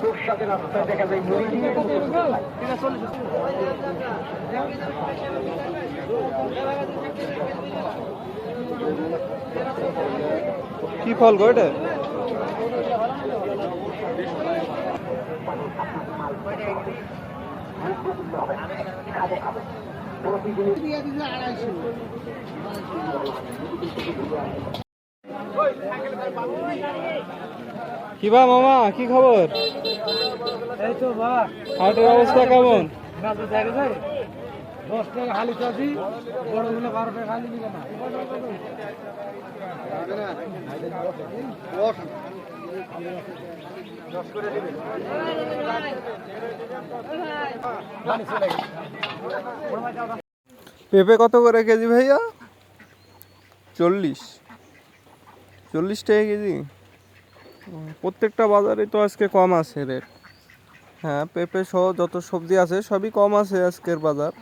খুব সাথে রাস্তায় দেখা যায় মুড়ি দিয়ে কি ফল গো এটা? কি বা মামা, কি খবর? এই তো বাবা, হাটের অবস্থা কেমন? 10 টাকা খালি চাষি, বড়গুলো 12 টাকা খালি নিবে না। পেঁপে কত করে কেজি ভাইয়া? 40 টাকা কেজি। প্রত্যেকটা বাজারে তো আজকে কম আছে রেট। হ্যাঁ, পেঁপে সহ যত সবজি আছে সবই কম আছে আজকের বাজার।